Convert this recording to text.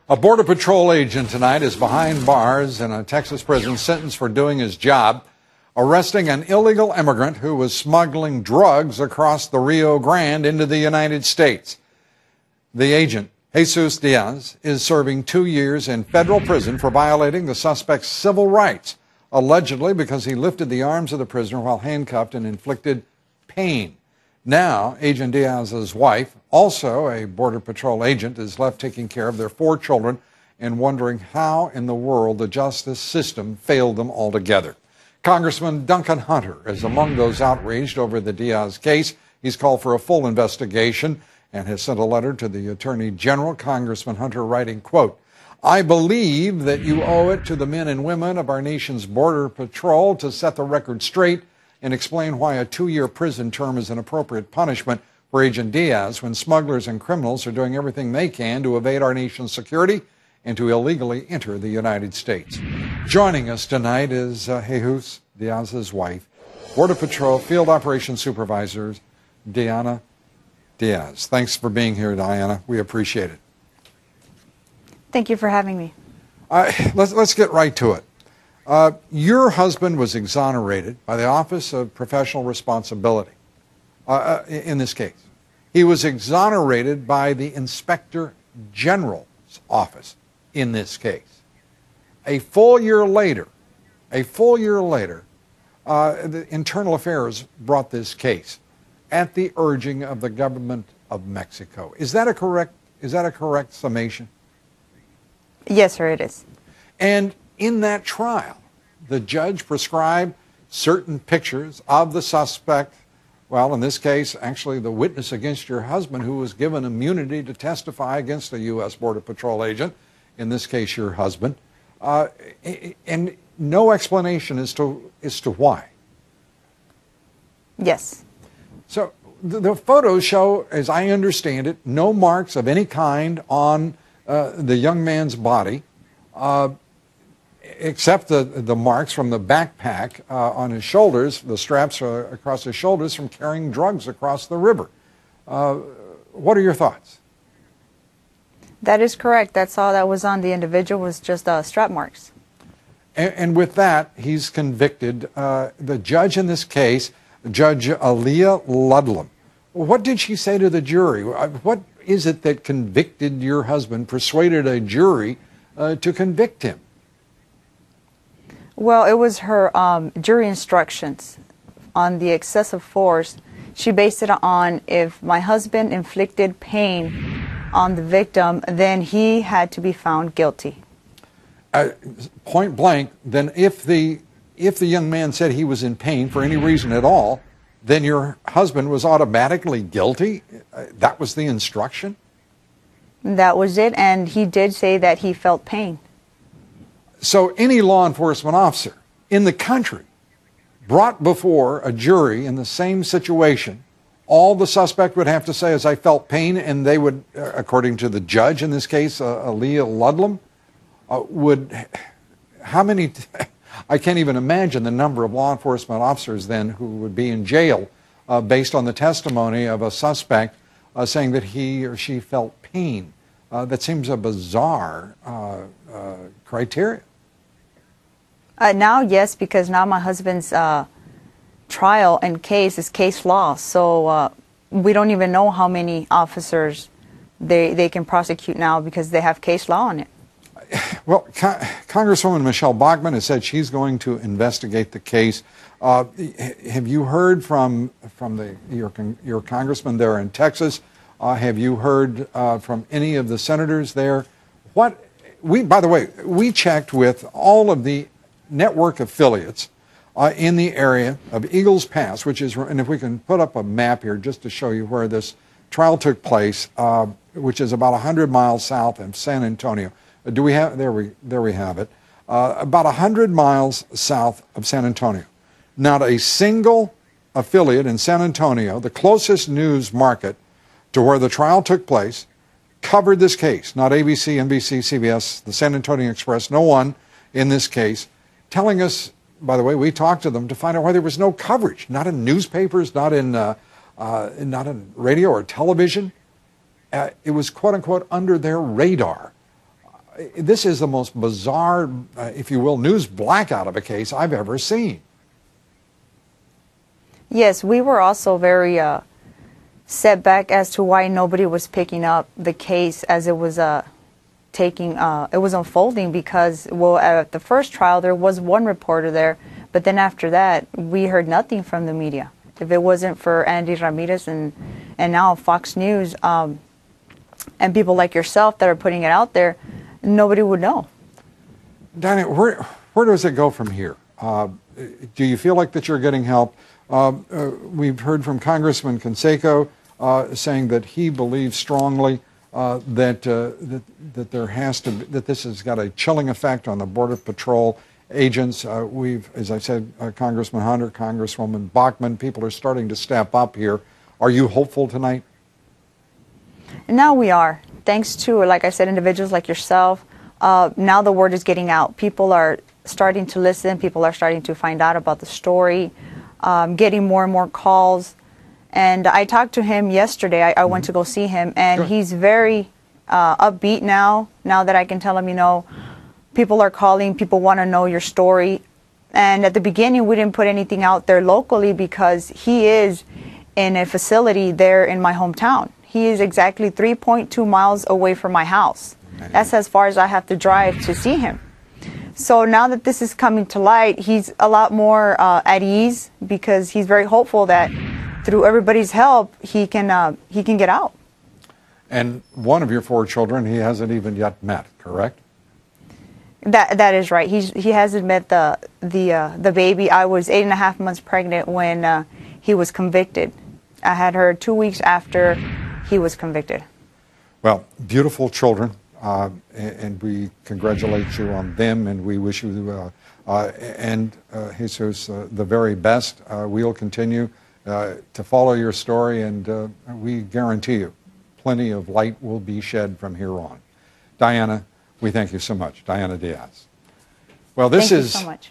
A Border Patrol agent tonight is behind bars in a Texas prison sentenced for doing his job, arresting an illegal immigrant who was smuggling drugs across the Rio Grande into the United States. The agent, Jesus Diaz, is serving 2 years in federal prison for violating the suspect's civil rights, allegedly because he lifted the arms of the prisoner while handcuffed and inflicted pain. Now, Agent Diaz's wife, also a Border Patrol agent, is left taking care of their 4 children and wondering how in the world the justice system failed them altogether. Congressman Duncan Hunter is among those outraged over the Diaz case. He's called for a full investigation and has sent a letter to the Attorney General. Congressman Hunter writing, quote, "I believe that you owe it to the men and women of our nation's Border Patrol to set the record straight and explain why a 2-year prison term is an appropriate punishment for Agent Diaz when smugglers and criminals are doing everything they can to evade our nation's security and to illegally enter the United States." Joining us tonight is Jesus Diaz's wife, Border Patrol Field Operations Supervisor Diana Diaz. Thanks for being here, Diana. We appreciate it. Thank you for having me. Let's get right to it. Your husband was exonerated by the Office of Professional Responsibility in this case. He was exonerated by the Inspector General's office in this case. A full year later, the Internal Affairs brought this case at the urging of the government of Mexico. Is that a correct summation? Yes, sir, it is. And in that trial, the judge prescribed certain pictures of the suspect, well, in this case, actually the witness against your husband, who was given immunity to testify against a U.S. Border Patrol agent, in this case your husband, and no explanation as to why. Yes. So the photos show, as I understand it, no marks of any kind on the young man's body, except the marks from the backpack on his shoulders, the straps across his shoulders from carrying drugs across the river. What are your thoughts? That is correct. That's all that was on the individual, was just strap marks. And with that, he's convicted. The judge in this case, Judge Aaliyah Ludlam, what did she say to the jury? What is it that convicted your husband, persuaded a jury to convict him? Well, it was her jury instructions on the excessive force. She based it on if my husband inflicted pain on the victim, then he had to be found guilty. Point blank, then if the young man said he was in pain for any reason at all, then your husband was automatically guilty? That was the instruction? That was it, and he did say that he felt pain. So any law enforcement officer in the country brought before a jury in the same situation, all the suspect would have to say is, "I felt pain," and they would, according to the judge in this case, Aaliyah Ludlam, how many, I can't even imagine the number of law enforcement officers then who would be in jail based on the testimony of a suspect saying that he or she felt pain. That seems a bizarre criteria. Now, yes, because now my husband's trial and case is case law, so we don't even know how many officers they can prosecute now because they have case law on it. Well, Congresswoman Michelle Bachmann has said she's going to investigate the case. Have you heard from your congressman there in Texas? Have you heard from any of the senators there? By the way, we checked with all of the network affiliates in the area of Eagles Pass, which is, and if we can put up a map here just to show you where this trial took place, which is about 100 miles south of San Antonio. Do we have, there we have it, about 100 miles south of San Antonio. Not a single affiliate in San Antonio, the closest news market to where the trial took place, covered this case. Not ABC, NBC, CBS, the San Antonio Express, no one in this case, telling us, by the way, we talked to them to find out why there was no coverage, not in newspapers, not in radio or television. It was, quote unquote, under their radar. This is the most bizarre, if you will, news blackout of a case I've ever seen. Yes, we were also very set back as to why nobody was picking up the case as it was it was unfolding, because, well, at the first trial there was one reporter there, but then after that we heard nothing from the media. If it wasn't for Andy Ramirez and now Fox News and people like yourself that are putting it out there, nobody would know. Diana, where does it go from here? Do you feel like that you're getting help? We've heard from Congressman Canseco saying that he believes strongly that there has to be, that this has got a chilling effect on the Border Patrol agents. As I said, Congressman Hunter, Congresswoman Bachmann, people are starting to step up here. Are you hopeful tonight? Now we are. Thanks to, like I said, individuals like yourself. Now the word is getting out. People are starting to listen. People are starting to find out about the story, getting more and more calls. And I talked to him yesterday. I went to go see him, and Good. He's very upbeat now that I can tell him, you know, people are calling, people want to know your story. And at the beginning, we didn't put anything out there locally because he is in a facility there in my hometown. He is exactly 3.2 miles away from my house. That's as far as I have to drive to see him. So now that this is coming to light, he's a lot more at ease, because he's very hopeful that through everybody's help, he can get out. And one of your 4 children he hasn't even yet met, correct? That is right. He hasn't met the baby. I was 8.5 months pregnant when he was convicted. I had her 2 weeks after he was convicted. Well, beautiful children, and we congratulate you on them, and we wish you and Jesus the very best. We'll continue to follow your story, and we guarantee you plenty of light will be shed from here on. Diana, we thank you so much. Diana Diaz. Well, this Thank you is so much.